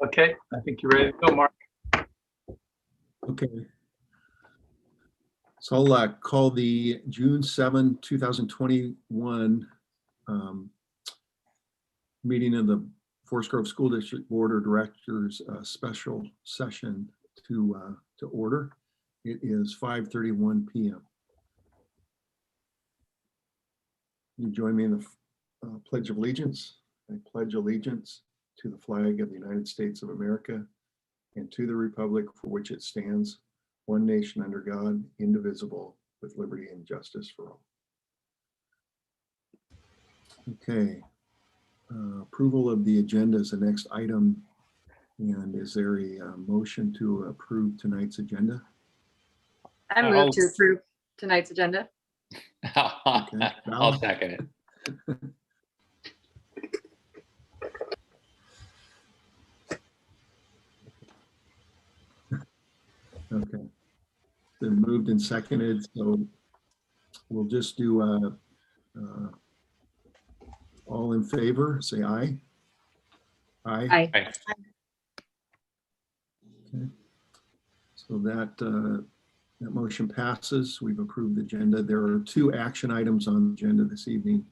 Okay, I think you're ready to go, Mark. Okay. So I'll call the June 7, 2021 meeting of the Forest Grove School District Board of Directors special session to order. It is 5:31 p.m. You join me in the Pledge of Allegiance. I pledge allegiance to the flag of the United States of America and to the republic for which it stands, one nation under God, indivisible, with liberty and justice for all. Okay. Approval of the agenda is the next item. And is there a motion to approve tonight's agenda? I move to approve tonight's agenda. Okay. I'll second it. Okay. Been moved and seconded, so we'll just do all in favor, say aye. Aye. Aye. Aye. Okay. So that motion passes. We've approved the agenda. There are two action items on the agenda this evening.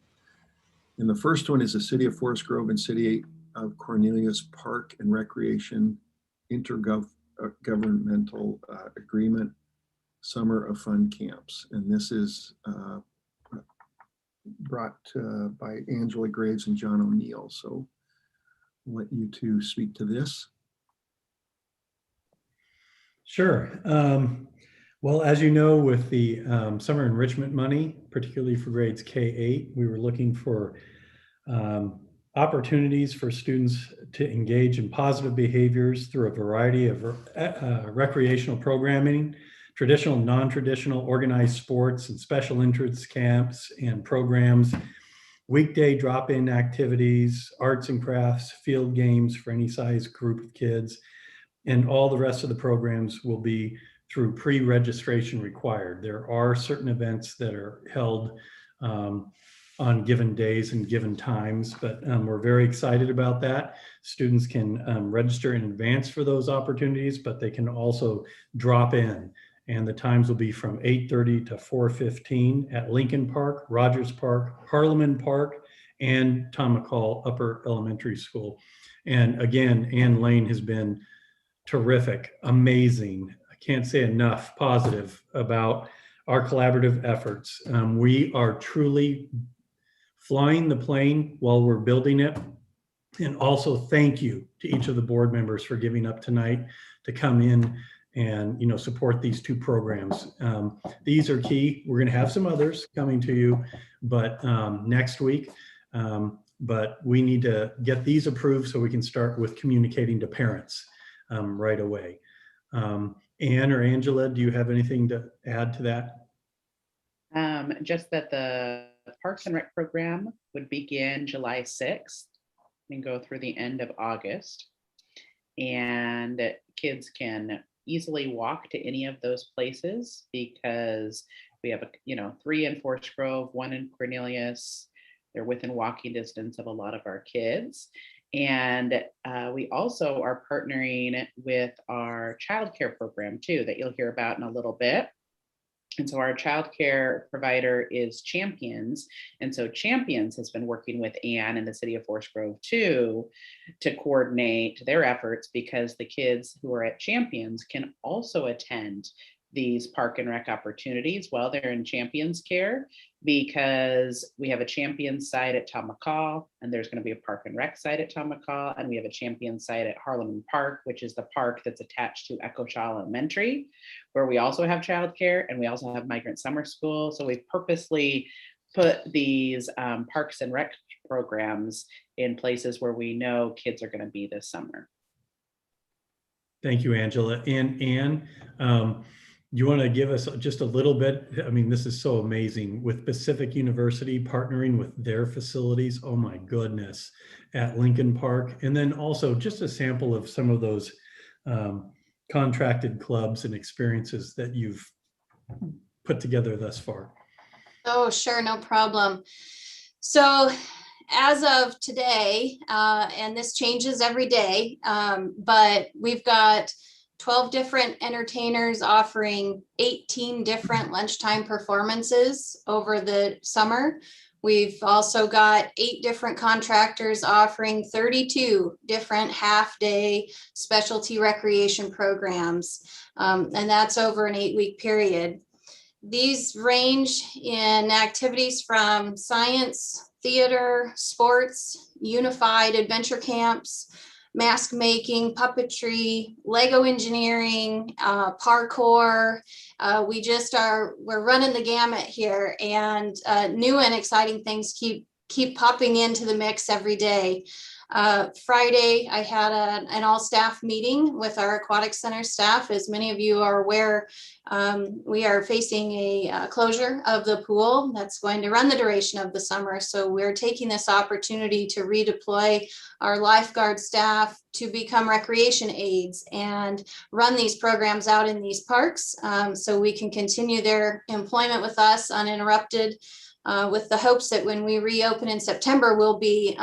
And the first one is the City of Forest Grove and City of Cornelius Park and Recreation intergovernmental agreement, Summer of Fun Camps. And this is brought by Angela Graves and John O'Neill. So I'll let you two speak to this. Sure. Well, as you know, with the summer enrichment money, particularly for grades K-8, we were looking for opportunities for students to engage in positive behaviors through a variety of recreational programming, traditional, non-traditional, organized sports and special interest camps and programs, weekday drop-in activities, arts and crafts, field games for any size group of kids, and all the rest of the programs will be through pre-registration required. There are certain events that are held on given days and given times, but we're very excited about that. Students can register in advance for those opportunities, but they can also drop in. And the times will be from 8:30 to 4:15 at Lincoln Park, Rogers Park, Harleman Park, and Tom McCall Upper Elementary School. And again, Ann Lane has been terrific, amazing. I can't say enough positive about our collaborative efforts. We are truly flying the plane while we're building it. And also thank you to each of the board members for giving up tonight to come in and support these two programs. These are key. We're going to have some others coming to you, but next week. But we need to get these approved so we can start with communicating to parents right away. Anne or Angela, do you have anything to add to that? Just that the Parks and Rec program would begin July 6th and go through the end of August. And kids can easily walk to any of those places because we have 3 in Forest Grove, 1 in Cornelius. They're within walking distance of a lot of our kids. And we also are partnering with our childcare program too, that you'll hear about in a little bit. And so our childcare provider is Champions. And so Champions has been working with Ann and the City of Forest Grove too, to coordinate their efforts, because the kids who are at Champions can also attend these park and rec opportunities while they're in Champions care, because we have a Champions site at Tom McCall, and there's going to be a park and rec site at Tom McCall, and we have a Champions site at Harleman Park, which is the park that's attached to Echo Shaw Elementary, where we also have childcare, and we also have migrant summer school. So we've purposely put these parks and rec programs in places where we know kids are going to be this summer. Thank you, Angela. And Anne, you want to give us just a little bit? I mean, this is so amazing with Pacific University partnering with their facilities. Oh my goodness, at Lincoln Park. And then also just a sample of some of those contracted clubs and experiences that you've put together thus far. Oh, sure, no problem. So as of today, and this changes every day, but we've got 12 different entertainers offering 18 different lunchtime performances over the summer. We've also got 8 different contractors offering 32 different half-day specialty recreation programs, and that's over an 8-week period. These range in activities from science, theater, sports, unified adventure camps, mask making, puppetry, Lego engineering, parkour. We're running the gamut here, and new and exciting things keep popping into the mix every day. Friday, I had an all-staff meeting with our aquatic center staff. As many of you are aware, we are facing a closure of the pool that's going to run the duration of the summer. So we're taking this opportunity to redeploy our lifeguard staff to become recreation aides and run these programs out in these parks, so we can continue their employment with us uninterrupted, with the hopes that when we reopen in September, we'll be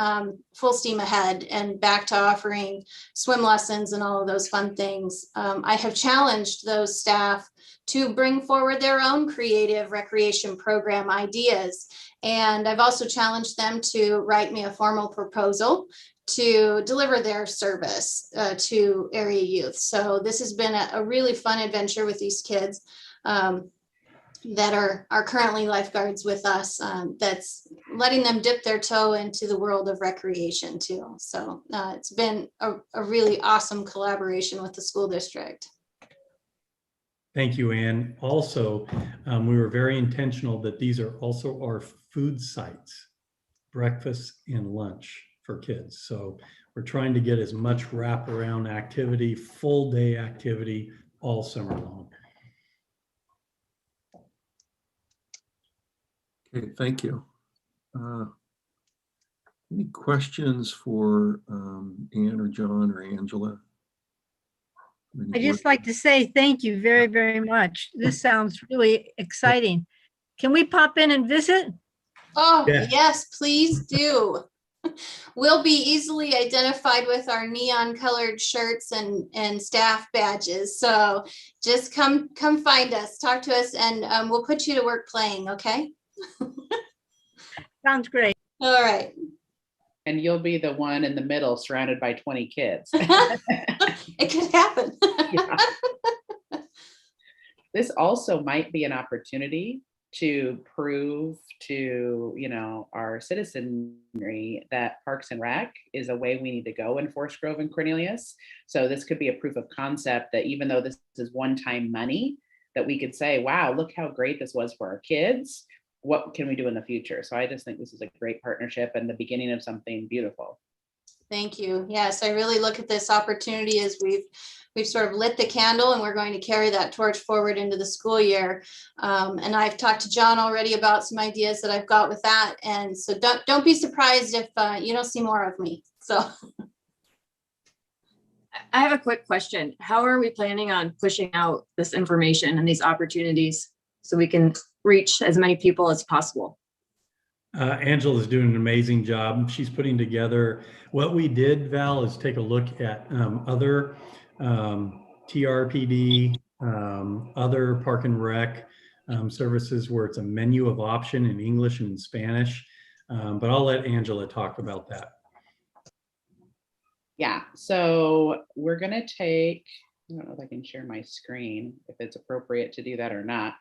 full steam ahead and back to offering swim lessons and all of those fun things. I have challenged those staff to bring forward their own creative recreation program ideas. And I've also challenged them to write me a formal proposal to deliver their service to area youth. So this has been a really fun adventure with these kids that are currently lifeguards with us, that's letting them dip their toe into the world of recreation too. So it's been a really awesome collaboration with the school district. Thank you, Ann. Also, we were very intentional that these are also our food sites, breakfast and lunch for kids. So we're trying to get as much wraparound activity, full day activity all summer long. Okay, thank you. Any questions for Ann or John or Angela? I'd just like to say thank you very, very much. This sounds really exciting. Can we pop in and visit? Oh, Yeah. yes, please do. We'll be easily identified with our neon colored shirts and staff badges. So just come find us, talk to us, and we'll put you to work playing, okay? Sounds great. All right. And you'll be the one in the middle surrounded by 20 kids. It could happen. Yeah. This also might be an opportunity to prove to, our citizenry that Parks and Rec is a way we need to go in Forest Grove and Cornelius. So this could be a proof of concept that even though this is one-time money, that we could say, wow, look how great this was for our kids. What can we do in the future? So I just think this is a great partnership and the beginning of something beautiful. Thank you. Yes, I really look at this opportunity as we've sort of lit the candle, and we're going to carry that torch forward into the school year. And I've talked to John already about some ideas that I've got with that. And so don't be surprised if you don't see more of me. So I have a quick question. How are we planning on pushing out this information and these opportunities so we can reach as many people as possible? Angela's doing an amazing job. She's putting together, what we did, Val, is take a look at other TRPD, other Park and Rec services where it's a menu of option in English and in Spanish. But I'll let Angela talk about that. Yeah, so we're gonna take, I don't know if I can share my screen, if it's appropriate to do that or not.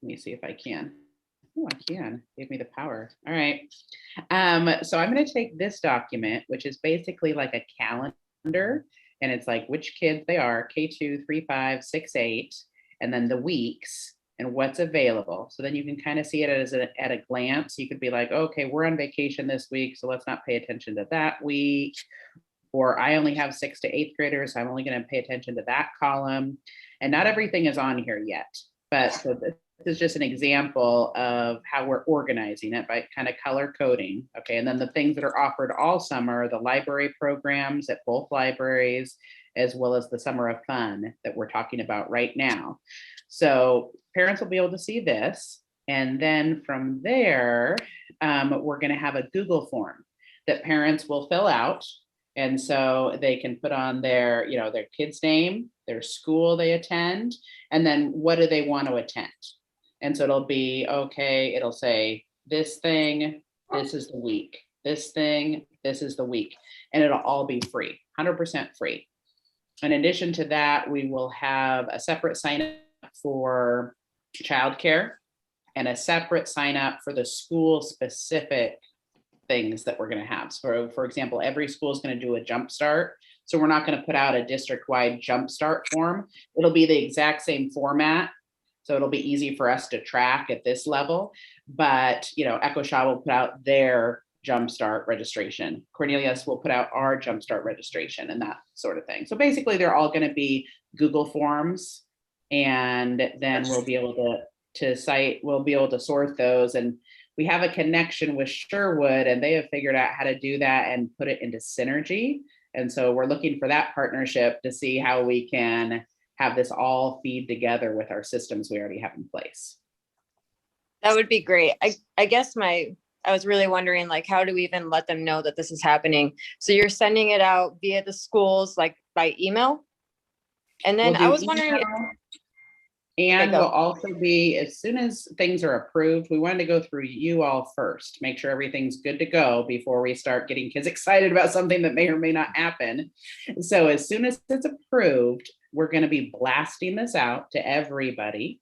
Let me see if I can. Oh, I can. Give me the power. All right. So I'm going to take this document, which is basically like a calendar, and it's like which kids they are, K2, 3, 5, 6, 8, and then the weeks and what's available. So then you can kind of see it as at a glance. You could be like, okay, we're on vacation this week, so let's not pay attention to that week. Or I only have 6th to 8th graders, so I'm only going to pay attention to that column. And not everything is on here yet, but so this is just an example of how we're organizing it by kind of color coding. Okay, and then the things that are offered all summer, the library programs at both libraries, as well as the Summer of Fun that we're talking about right now. So parents will be able to see this. And then from there, we're going to have a Google form that parents will fill out. And so they can put on their, their kid's name, their school they attend, and then what do they want to attend? And so it'll be, okay, it'll say this thing, this is the week, this thing, this is the week, and it'll all be free, 100% free. In addition to that, we will have a separate sign up for childcare and a separate sign up for the school specific things that we're going to have. So for example, every school is going to do a jump start. So we're not going to put out a district-wide jump start form. It'll be the exact same format. So it'll be easy for us to track at this level. But, Echo Shaw will put out their jumpstart registration. Cornelius will put out our jumpstart registration and that sort of thing. So basically they're all going to be Google forms, and then we'll be able we'll be able to sort those. And we have a connection with Sherwood, and they have figured out how to do that and put it into Synergy. And so we're looking for that partnership to see how we can have this all feed together with our systems we already have in place. That would be great. I guess I was really wondering, like, how do we even let them know that this is happening? So you're sending it out via the schools, like by email? And then We'll I do was wondering, email, and go. we'll also be, as soon as things are approved, we wanted to go through you all first, make sure everything's good to go before we start getting kids excited about something that may or may not happen. So as soon as it's approved, we're going to be blasting this out to everybody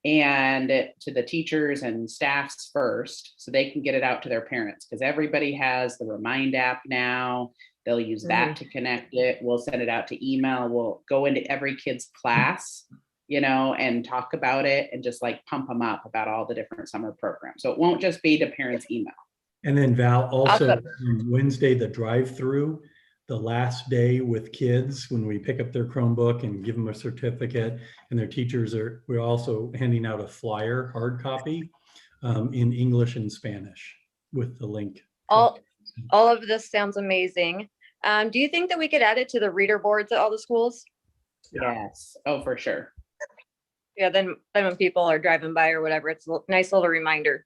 and to the teachers and staffs first, so they can get it out to their parents, because everybody has the Remind app now. They'll use that to connect it. We'll send it out to email. We'll go into every kid's class, and talk about it and just like pump them up about all the different summer programs. So it won't just be to parents' email. And then Val, also Awesome. on Wednesday, the drive-through, the last day with kids, when we pick up their Chromebook and give them a certificate, and their teachers we're also handing out a flyer, hard copy, in English and Spanish with the link. all of this sounds amazing. Do you think that we could add it to the reader boards at all the schools? Yeah. Yes. Oh, for sure. Yeah, then when people are driving by or whatever, it's a nice little reminder.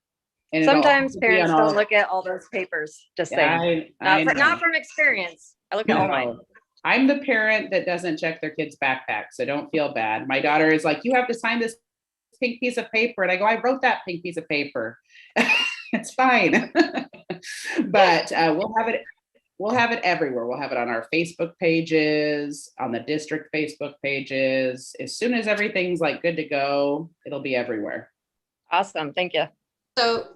And it'll Sometimes also be parents on all- don't look at all those papers, just saying. I Not know. from experience. I look at all mine. No. I'm the parent that doesn't check their kid's backpack, so don't feel bad. My daughter is like, you have to sign this pink piece of paper. And I go, I wrote that pink piece of paper. It's fine. But we'll have it everywhere. We'll have it on our Facebook pages, on the district Facebook pages. As soon as everything's like good to go, it'll be everywhere. Awesome. Thank you. So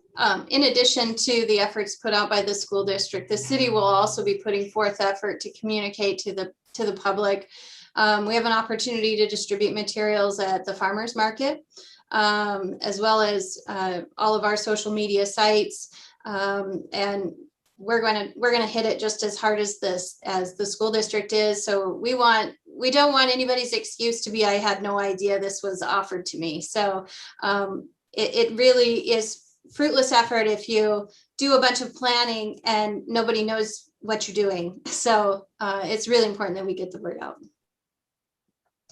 in addition to the efforts put out by the school district, the city will also be putting forth effort to communicate to the public. We have an opportunity to distribute materials at the farmers market, as well as all of our social media sites. And we're going to hit it just as hard as the school district is. So we don't want anybody's excuse to be, I had no idea this was offered to me. So it really is fruitless effort if you do a bunch of planning and nobody knows what you're doing. So it's really important that we get the word out.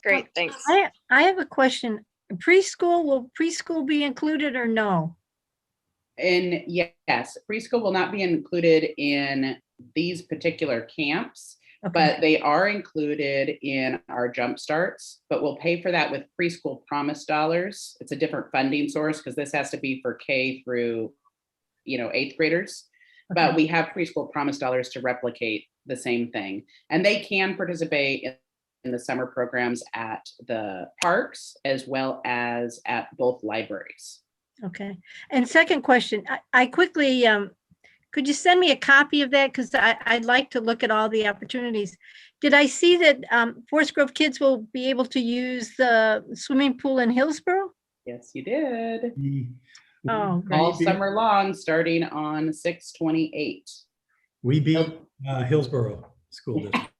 Great. Thanks. I have a question. Will preschool be included or no? And yes, preschool will not be included in these particular camps, Okay. but they are included in our jump starts, but we'll pay for that with preschool promise dollars. It's a different funding source because this has to be for K through, 8th graders, but we have preschool promise dollars to replicate the same thing. And they can participate in the summer programs at the parks as well as at both libraries. Okay. And second question, I quickly, could you send me a copy of that? Because I'd like to look at all the opportunities. Did I see that Forest Grove kids will be able to use the swimming pool in Hillsborough? Yes, you did. Oh, All great. summer long, starting on 6/28. We beat Hillsborough School District.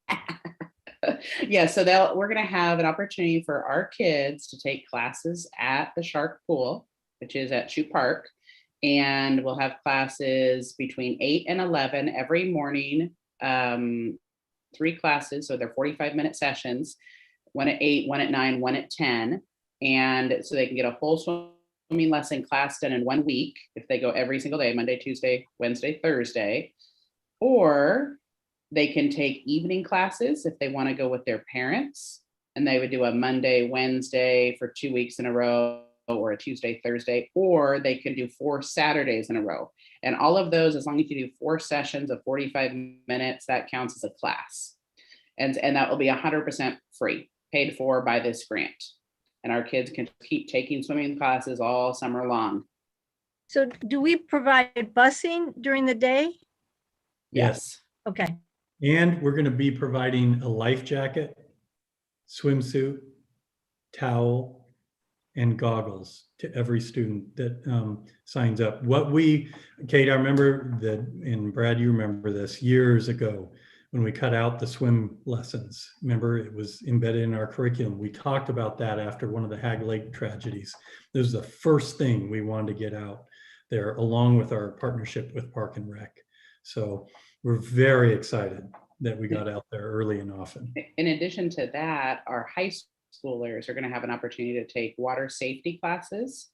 Yeah, so we're going to have an opportunity for our kids to take classes at the Shark Pool, which is at Shoe Park. And we'll have classes between 8 and 11 every morning, 3 classes. So they're 45-minute sessions, one at 8, one at 9, one at 10. And so they can get a full swimming lesson class done in 1 week, if they go every single day, Monday, Tuesday, Wednesday, Thursday, or they can take evening classes if they want to go with their parents, and they would do a Monday, Wednesday for 2 weeks in a row, or a Tuesday, Thursday, or they can do 4 Saturdays in a row. And all of those, as long as you do 4 sessions of 45 minutes, that counts as a class. And that will be 100% free, paid for by this grant. And our kids can keep taking swimming classes all summer long. So do we provide busing during the day? Yes. Okay, And we're going to be providing a life jacket, swimsuit, towel, and goggles to every student that signs up. Kate, I remember that, and Brad, you remember this years ago when we cut out the swim lessons. Remember, it was embedded in our curriculum. We talked about that after one of the Hag Lake tragedies. This was the first thing we wanted to get out there, along with our partnership with Park and Rec. So we're very excited that we got out there early and often. In addition to that, our high schoolers are going to have an opportunity to take water safety classes,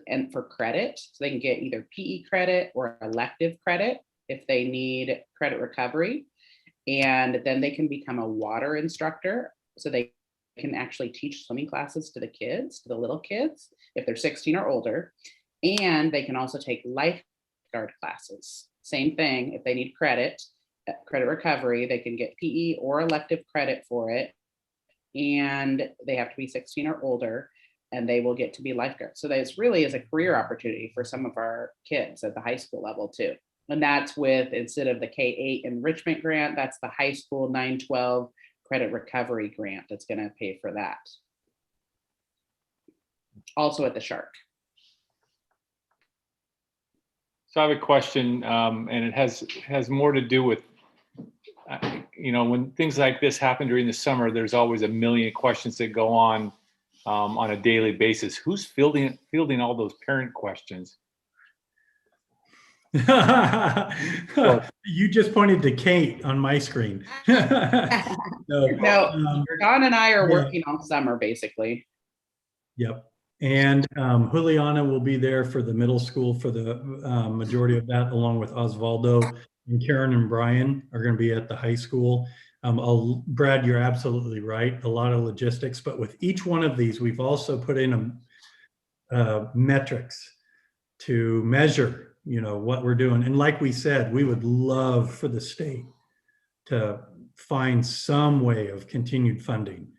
and for credit, so they can get either PE credit or elective credit if they need credit recovery. And then they can become a water instructor, so they can actually teach swimming classes to the kids, to the little kids, if they're 16 or older. And they can also take lifeguard classes. Same thing, if they need credit recovery, they can get PE or elective credit for it. And they have to be 16 or older, and they will get to be lifeguards. So this really is a career opportunity for some of our kids at the high school level too. And that's with, instead of the K-8 enrichment grant, that's the high school 912 credit recovery grant that's going to pay for that. Also at the Shark. So I have a question, and it has more to do with, when things like this happen during the summer, there's always a million questions that go on a daily basis. Who's fielding all those parent questions? You just pointed to Kate on my screen. No, Don and I are working all summer, basically. Yep. And Juliana will be there for the middle school for the majority of that, along with Osvaldo, and Karen and Brian are going to be at the high school. Brad, you're absolutely right. A lot of logistics, but with each one of these, we've also put in metrics to measure, what we're doing. And like we said, we would love for the state to find some way of continued funding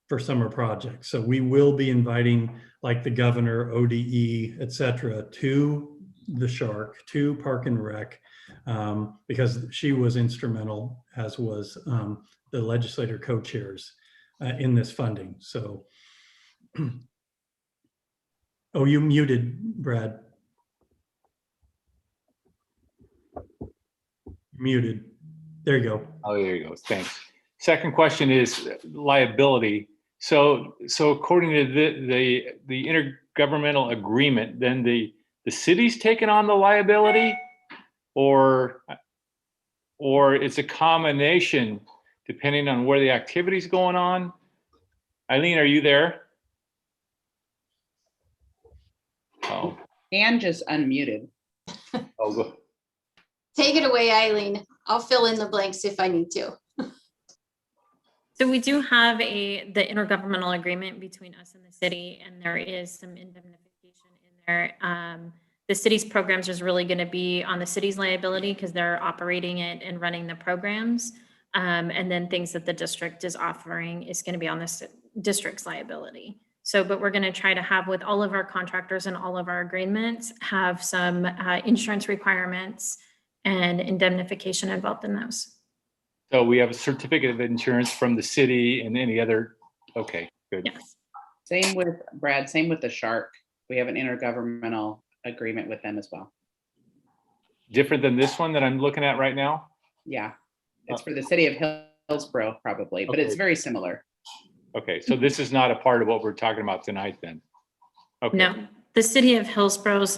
for summer projects. So we will be inviting, like the governor, ODE, et cetera, to the Shark, to Park and Rec, because she was instrumental, as was the legislator co-chairs in this funding. So, oh, you muted, Brad. Muted. There you go. Oh, there you go. Thanks. Second question is liability. So according to the intergovernmental agreement, then the city's taking on the liability, or it's a combination depending on where the activity's going on? Eileen, are you there? Oh. And just unmuted. Oh, good. Take it away, Eileen. I'll fill in the blanks if I need to. So we do have the intergovernmental agreement between us and the city, and there is some indemnification in there. The city's programs is really going to be on the city's liability because they're operating it and running the programs. And then things that the district is offering is going to be on the district's liability. So, but we're going to try to have, with all of our contractors and all of our agreements, have some insurance requirements and indemnification involved in those. So we have a certificate of insurance from the city and any other, okay, good. Yes. Same with Brad, same with the Shark. We have an intergovernmental agreement with them as well. Different than this one that I'm looking at right now? Yeah, it's for the city of Hillsborough probably, but it's very similar. Okay, so this is not a part of what we're talking about tonight then? Okay. No, the city of Hillsborough's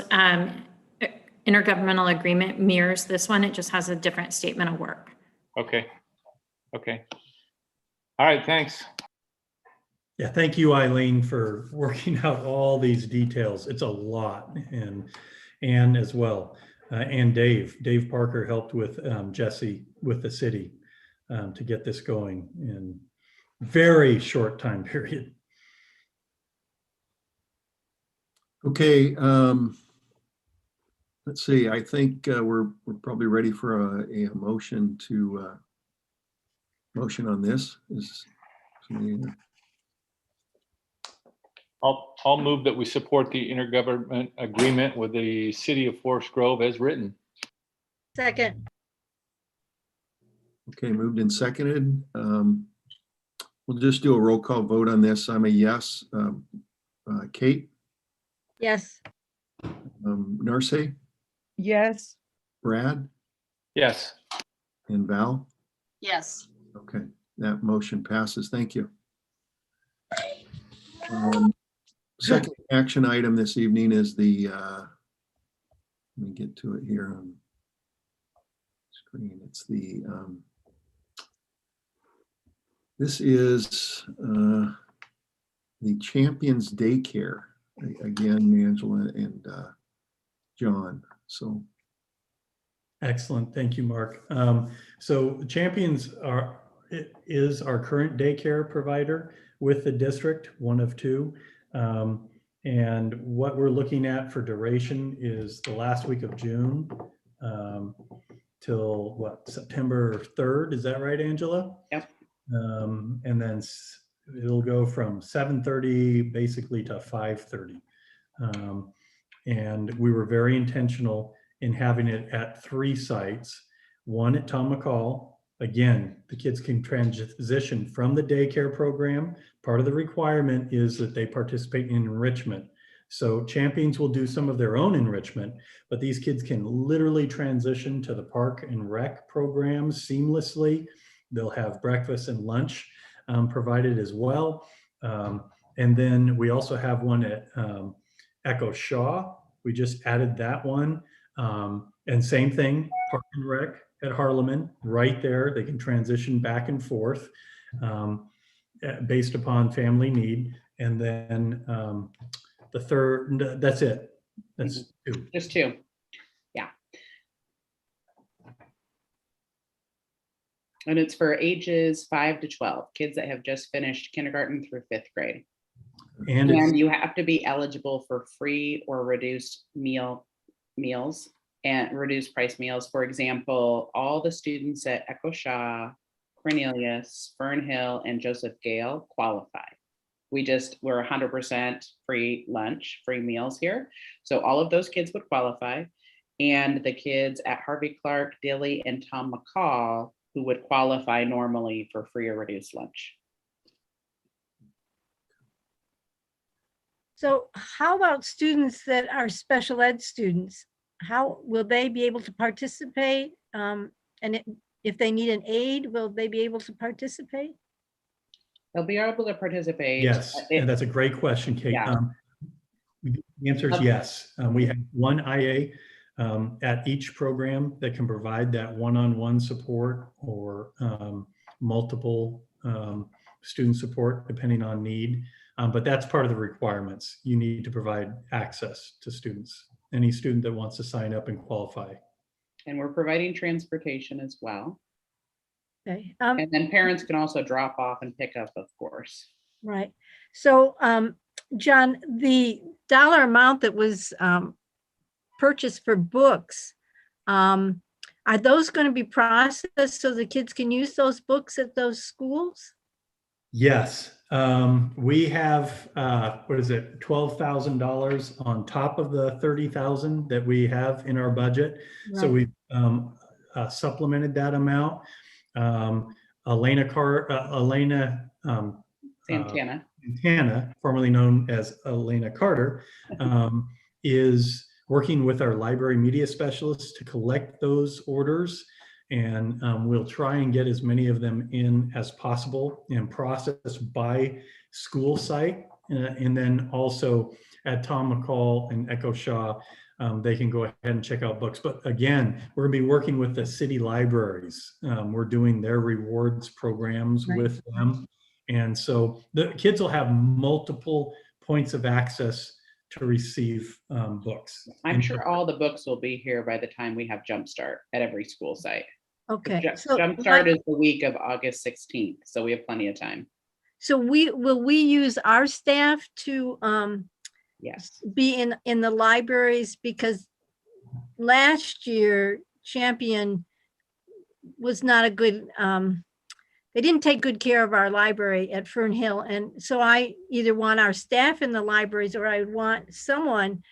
intergovernmental agreement mirrors this one. It just has a different statement of work. Okay. Okay. All right, thanks. Yeah, thank you, Eileen, for working out all these details. It's a lot, and Anne as well, and Dave. Dave Parker helped with Jesse with the city to get this going in very short time period. Okay, let's see. I think we're probably ready for a motion to motion on this. Is somebody- I'll move that we support the intergovernment agreement with the city of Forest Grove as written. Second, Okay, moved and seconded. We'll just do a roll call vote on this. I'm a yes. Kate, yes. Narce, Yes. Brad, Yes. and Val. Yes. Okay, that motion passes. Thank you. Second action item this evening is the, let me get to it here on screen. It's the, this is the Champions Daycare. Again, Angela and John. So Excellent. Thank you, Mark. So Champions is our current daycare provider with the district, one of two. And what we're looking at for duration is the last week of June till what, September 3rd. Is that right, Angela? Yep. And then it'll go from 7:30 basically to 5:30. And we were very intentional in having it at 3 sites. One at Tom McCall. Again, the kids can transition from the daycare program. Part of the requirement is that they participate in enrichment. So Champions will do some of their own enrichment, but these kids can literally transition to the park and rec programs seamlessly. They'll have breakfast and lunch provided as well. And then we also have one at Echo Shaw. We just added that one. And same thing, park and rec at Harleman, right there. They can transition back and forth based upon family need. And then the third, that's it. That's 2. Just 2. Yeah. And it's for ages 5 to 12, kids that have just finished kindergarten through 5th grade. And And you have to be eligible for free or reduced meals and reduced price meals. For example, all the students at Echo Shaw, Cornelius, Fern Hill, and Joseph Gale qualify. We're 100% free lunch, free meals here. So all of those kids would qualify. And the kids at Harvey Clark, Dilly, and Tom McCall, who would qualify normally for free or reduced lunch. So how about students that are special ed students? How will they be able to participate? If they need an aid, will they be able to participate? They'll be able to participate. yes, and that's a great question, Kate. Yeah. The answer is yes. We have one IA at each program that can provide that one-on-one support or multiple student support depending on need. But that's part of the requirements. You need to provide access to students, any student that wants to sign up and qualify. And we're providing transportation as well. Okay, And then parents can also drop off and pick up, of course. right. So, John, the dollar amount that was purchased for books, are those going to be processed so the kids can use those books at those schools? Yes, we have, what is it, $12,000 on top of the $30,000 that we have in our budget. So Right. we supplemented that amount. Elena Santana, formerly known as Elena Carter, is working with our library media specialists to collect those orders. And we'll try and get as many of them in as possible and process by school site. And then also at Tom McCall and Echo Shaw, they can go ahead and check out books. But again, we're gonna be working with the city libraries. We're doing their rewards programs Right. with them. And so the kids will have multiple points of access to receive books. I'm sure all the books will be here by the time we have Jumpstart at every school site. Okay, so Jumpstart is the week of August 16th, so we have plenty of time. so will we use our staff to Yes. be in the libraries? Because last year Champion was not a good, they didn't take good care of our library at Fern Hill. And so I either want our staff in the libraries, or I would want someone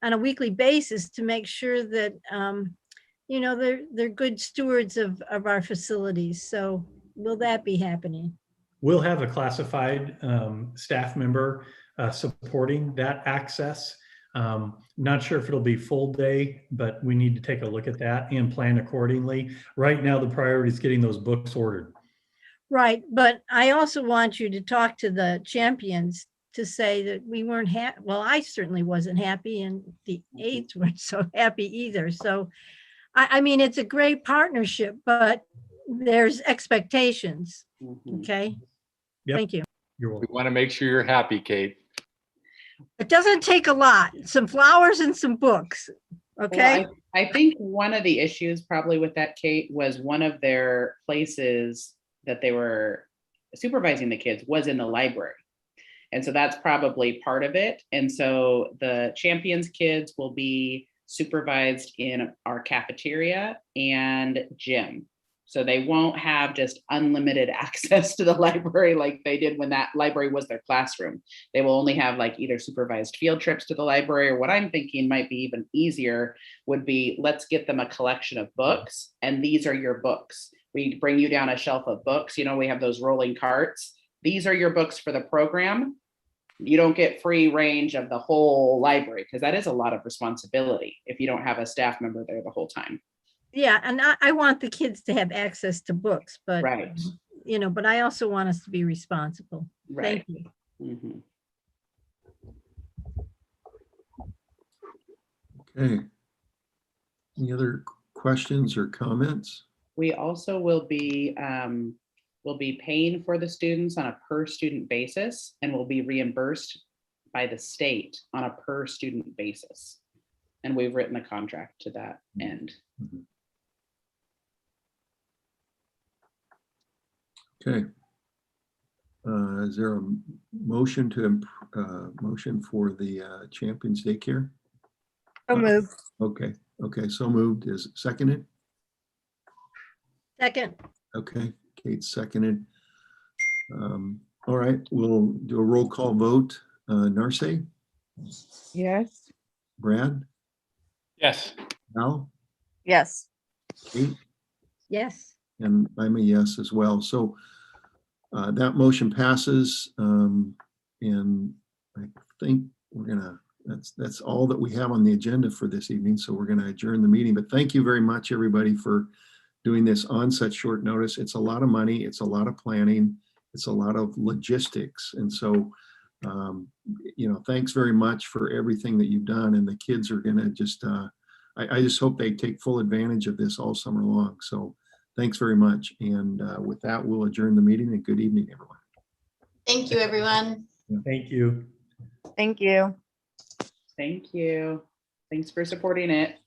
on a weekly basis to make sure that, you know, they're good stewards of our facilities. So will that be happening? We'll have a classified staff member supporting that access. Not sure if it'll be full day, but we need to take a look at that and plan accordingly. Right now, the priority is getting those books ordered. Right, but I also want you to talk to the Champions to say that we weren't happy. Well, I certainly wasn't happy, and the aides weren't so happy either. So, I mean, it's a great partnership, but there's expectations. Mhm. Okay. Yep. Thank you. You're We welcome. want to make sure you're happy, Kate. It doesn't take a lot, some flowers and some books. Okay. Well, I think one of the issues probably with that, Kate, was one of their places that they were supervising the kids was in the library. And so that's probably part of it. And so the Champions kids will be supervised in our cafeteria and gym. So they won't have just unlimited access to the library like they did when that library was their classroom. They will only have like either supervised field trips to the library, or what I'm thinking might be even easier would be, let's get them a collection of books, and these are your books. We bring you down a shelf of books. You know, we have those rolling carts. These are your books for the program. You don't get free range of the whole library, because that is a lot of responsibility if you don't have a staff member there the whole time. Yeah, and I want the kids to have access to books, but, Right. you know, but I also want us to be responsible. Right. Thank you. Mhm. Okay. Any other questions or comments? We also will be paying for the students on a per student basis, and will be reimbursed by the state on a per student basis. And we've written a contract to that end. Okay. Is there a motion motion for the Champions Daycare? So moved. Okay, so moved. Is seconded? Second. Okay, Kate seconded. All right, we'll do a roll call vote. Narcisse, Yes. Brad, Yes. Al, Yes. Kate, Yes. and I'm a yes as well. So that motion passes. And I think we're gonna, that's all that we have on the agenda for this evening. So we're gonna adjourn the meeting. But thank you very much, everybody, for doing this on such short notice. It's a lot of money. It's a lot of planning. It's a lot of logistics. And so, you know, thanks very much for everything that you've done. And the kids are gonna just, I just hope they take full advantage of this all summer long. So thanks very much. And with that, we'll adjourn the meeting, and good evening, everyone. Thank you, everyone. Thank you. Thank you. Thank you. Thanks for supporting it.